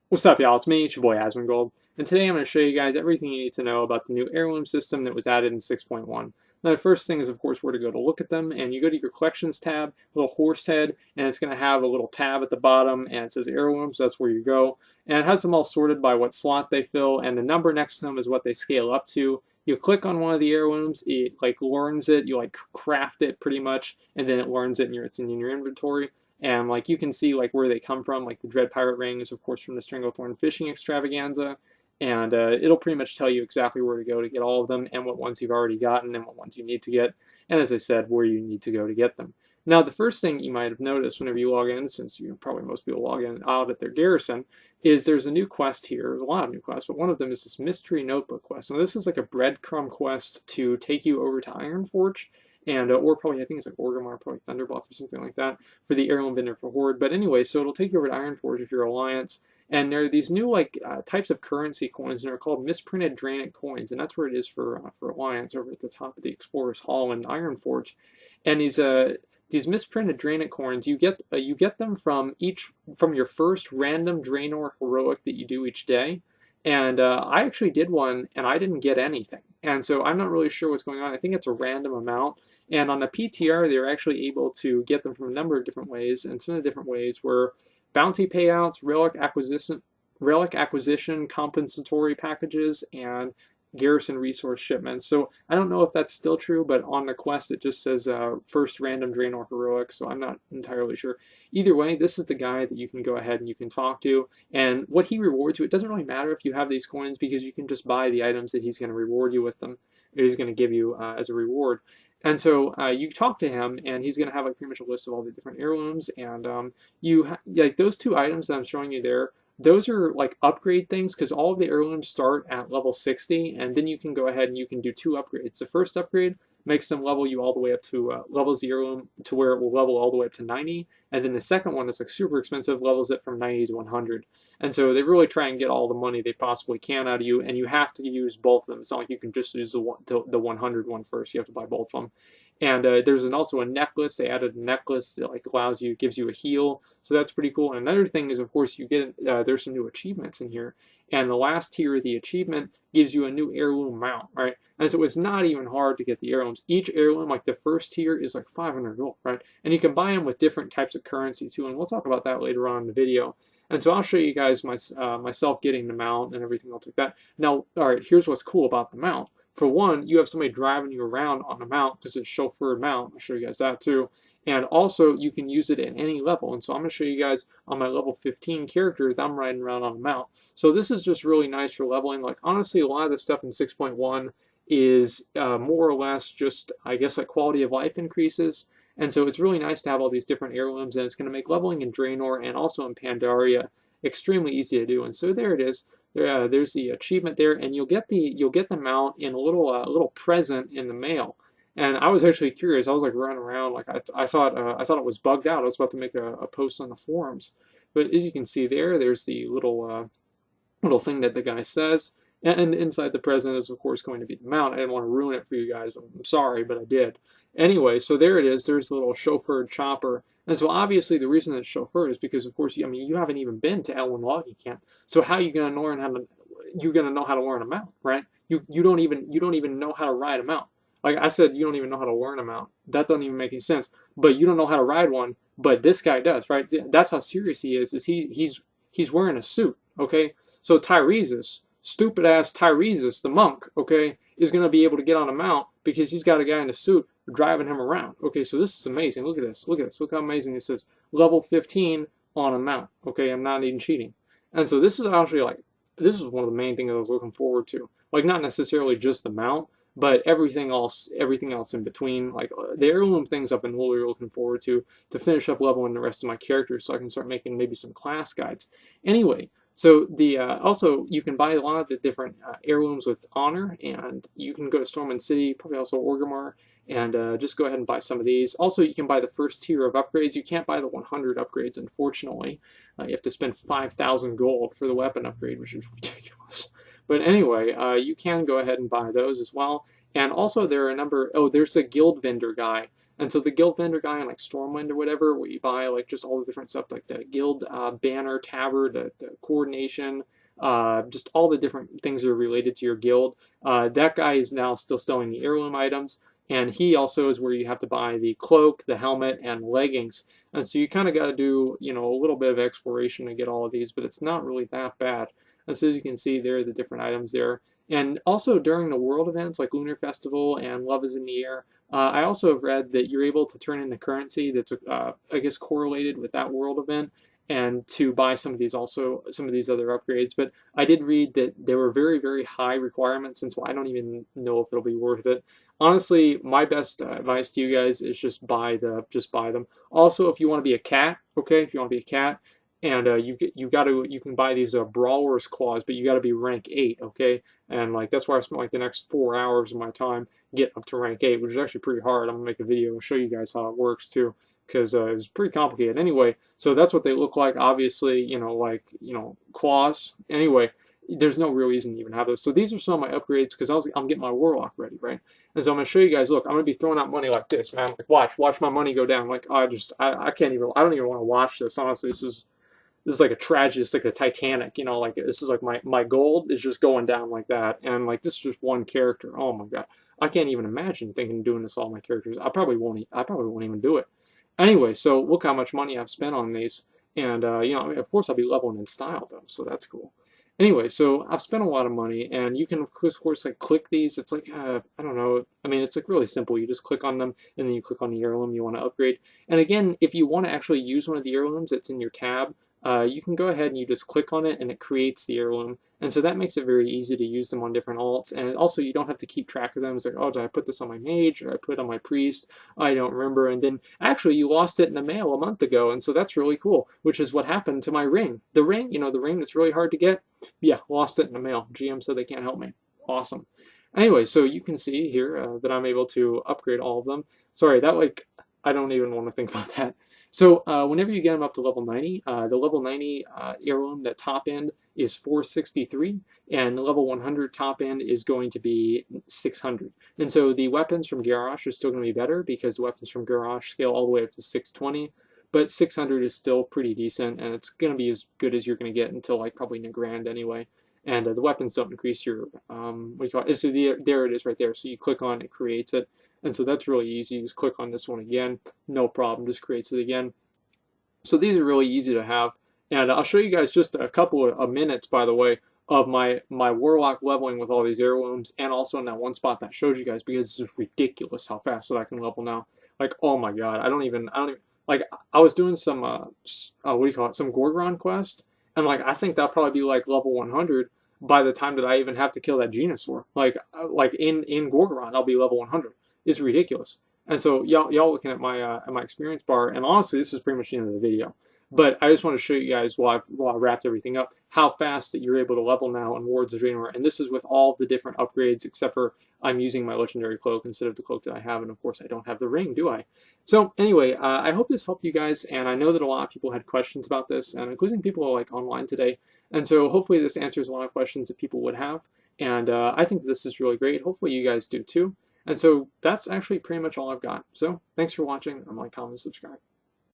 What's up, y'all? It's me, it's your boy Asmongold, and today I'm going to show you guys everything you need to know about the new heirloom system that was added in 6.1. Now, the first thing is, of course, where to go to look at them, and you go to your collections tab, little horse head, and it's going to have a little tab at the bottom, and it says heirlooms. That's where you go, and it has them all sorted by what slot they fill, and the number next to them is what they scale up to. You click on one of the heirlooms, it learns it, you craft it pretty much, and then it learns it, and it's in your inventory. And you can see where they come from, the Dread Pirate Ring is of course from the Stranglethorn Fishing Extravaganza, and it'll pretty much tell you exactly where to go to get all of them, and what ones you've already gotten, and what ones you need to get, and as I said, where you need to go to get them. Now, the first thing you might have noticed whenever you log in, since probably most people log in out at their garrison, is there's a new quest here. There's a lot of new quests, but one of them is this Mystery Notebook quest. Now, this is like a breadcrumb quest to take you over to Ironforge, and or probably I think it's like Orgrimmar, probably Thunderbluff or something like that for the heirloom vendor for Horde. But anyway, so it'll take you over to Ironforge if you're Alliance, and there are these new types of currency coins, and they're called misprinted Draenic coins, and that's where it is for Alliance over at the top of the Explorer's Hall in Ironforge. And these misprinted Draenic coins, you get them from your first random Draenor heroic that you do each day. And I actually did one, and I didn't get anything. And so I'm not really sure what's going on. I think it's a random amount. And on the PTR, they're actually able to get them from a number of different ways. And some of the different ways were bounty payouts, relic acquisition compensatory packages, and garrison resource shipments. So I don't know if that's still true, but on the quest it just says first random Draenor heroic, so I'm not entirely sure. Either way, this is the guy that you can go ahead and you can talk to, and what he rewards you, it doesn't really matter if you have these coins, because you can just buy the items that he's going to reward you with them, or he's going to give you as a reward. And so you talk to him, and he's going to have pretty much a list of all the different heirlooms, and those two items that I'm showing you there, those are upgrade things, because all of the heirlooms start at level 60, and then you can go ahead and you can do two upgrades. The first upgrade makes them level you all the way up to levels the heirloom to where it will level all the way up to 90, and then the second one is super expensive, levels it from 90 to 100. And so they really try and get all the money they possibly can out of you, and you have to use both of them. It's not like you can just use the 100 one first. You have to buy both of them. And there's also a necklace. They added a necklace that gives you a heal, so that's pretty cool. And another thing is, of course, you get there's some new achievements in here, and the last tier of the achievement gives you a new heirloom mount, right? And so it's not even hard to get the heirlooms. Each heirloom, the first tier, is 500 gold, right? And you can buy them with different types of currency too, and we'll talk about that later on in the video. And so I'll show you guys myself getting the mount and everything else like that. Now, all right, here's what's cool about the mount. For one, you have somebody driving you around on a mount, because it's a chauffeured mount. I'll show you guys that too. And also, you can use it at any level. And so I'm going to show you guys on my level 15 character that I'm riding around on a mount. So this is just really nice for leveling. Honestly, a lot of the stuff in 6.1 is more or less just, I guess, quality of life increases. And so it's really nice to have all these different heirlooms, and it's going to make leveling in Draenor and also in Pandaria extremely easy to do. And so there it is. There's the achievement there, and you'll get the mount in a little present in the mail. And I was actually curious. I was running around, I thought it was bugged out. I was about to make a post on the forums, but as you can see there's the little thing that the guy says, and inside the present is of course going to be the mount. I didn't want to ruin it for you guys. I'm sorry, but I did. Anyway, so there it is. There's the little chauffeured chopper. And so obviously the reason it's chauffeured is because, of course, you haven't even been to Elwyn Logging Camp. So how are you going to learn how to learn a mount, right? You don't even know how to ride a mount. Like I said, you don't even know how to learn a mount. That doesn't even make any sense. But you don't know how to ride one, but this guy does, right? That's how serious he is he's wearing a suit, okay? So Tyresus, stupid ass Tyresus, the monk, okay, is going to be able to get on a mount because he's got a guy in a suit driving him around. Okay, so this is amazing. Look at this. Look at this. Look how amazing this is. Level 15 on a mount. Okay, I'm not even cheating. And so this is actually this is one of the main things I was looking forward to. Not necessarily just the mount, but everything else in between. The heirloom things I've been really looking forward to finish up leveling the rest of my characters, so I can start making maybe some class guides. Anyway, so also you can buy a lot of the different heirlooms with honor, and you can go to Stormwind City, probably also Orgrimmar, and just go ahead and buy some of these. Also, you can buy the first tier of upgrades. You can't buy the 100 upgrades, unfortunately. You have to spend 5,000 gold for the weapon upgrade, which is ridiculous. But anyway, you can go ahead and buy those as well. And also there are a number, there's a guild vendor guy. And so the guild vendor guy in like Stormwind or whatever, where you buy like just all the different stuff like the guild banner, tabard, the coordination, just all the different things that are related to your guild. That guy is now still selling the heirloom items, and he also is where you have to buy the cloak, the helmet, and leggings. And so you kind of got to do, you know, a little bit of exploration to get all of these, but it's not really that bad. And so as you can see, there are the different items there. And also during the world events like Lunar Festival and Love is in the Air, I also have read that you're able to turn in the currency that's, I guess, correlated with that world event, and to buy some of these other upgrades. But I did read that there were very, very high requirements, and so I don't even know if it'll be worth it. Honestly, my best advice to you guys is just buy them. Also, if you want to be a cat, okay, if you want to be a cat, and you can buy these brawlers claws, but you got to be rank 8, okay? And like that's where I spent like the next 4 hours of my time getting up to rank 8, which is actually pretty hard. I'm gonna make a video and show you guys how it works too, because it's pretty complicated. Anyway, so that's what they look like. Obviously, you know, like, you know, claws. Anyway, there's no real reason to even have those. So these are some of my upgrades because I'm getting my warlock ready, right? And so I'm gonna show you guys. Look, I'm gonna be throwing out money like this, man. Like watch my money go down. Like I can't even. I don't even want to watch this. Honestly, this is like a tragedy. It's like a Titanic, you know, like this is like my gold is just going down like that. And like this is just one character. Oh my God. I can't even imagine thinking of doing this to all my characters. I probably won't even do it. Anyway, so look how much money I've spent on these. And you know, I mean, of course I'll be leveling in style though, so that's cool. Anyway, so I've spent a lot of money, and you can of course like click these. It's like I don't know. I mean, it's like really simple. You just click on them, and then you click on the heirloom you want to upgrade. And again, if you want to actually use one of the heirlooms that's in your tab, you can go ahead and you just click on it, and it creates the heirloom. And so that makes it very easy to use them on different alts. And also, you don't have to keep track of them. It's like, oh, did I put this on my mage, or I put it on my priest? I don't remember. And then actually, you lost it in the mail a month ago, and so that's really cool. Which is what happened to my ring. The ring, you know, the ring that's really hard to get. Yeah, lost it in the mail. GM said they can't help me. Awesome. Anyway, so you can see here that I'm able to upgrade all of them. Sorry, that like I don't even want to think about that. So whenever you get them up to level 90, the level 90 heirloom, the top end is 463, and the level 100 top end is going to be 600. And so the weapons from Garrosh are still going to be better because the weapons from Garrosh scale all the way up to 620, but 600 is still pretty decent, and it's going to be as good as you're going to get until like probably Nagrand anyway. And the weapons don't increase your, what do you call it? So there it is right there. So you click on it, creates it. And so that's really easy. You just click on this one again, no problem, just creates it again. So these are really easy to have. And I'll show you guys just a couple of minutes, by the way, of my warlock leveling with all these heirlooms, and also in that one spot that shows you guys, because this is ridiculous how fast that I can level now. Like, oh my God, I don't even, like, I was doing some, what do you call it, some Gorgon quest, and like, I think that'll probably be like level 100 by the time that I even have to kill that Venusaur. Like in Gorgon, I'll be level 100. It's ridiculous. And so y'all looking at my experience bar, and honestly, this is pretty much the end of the video. But I just want to show you guys while I wrapped everything up how fast that you're able to level now in Wards of Draenor. And this is with all the different upgrades, except for I'm using my legendary cloak instead of the cloak that I have, and of course I don't have the ring, do I? So anyway, I hope this helped you guys, and I know that a lot of people had questions about this, and including people like online today. And so hopefully this answers a lot of questions that people would have, and I think this is really great. Hopefully you guys do too. And so that's actually pretty much all I've got. So thanks for watching, and like, comment, subscribe.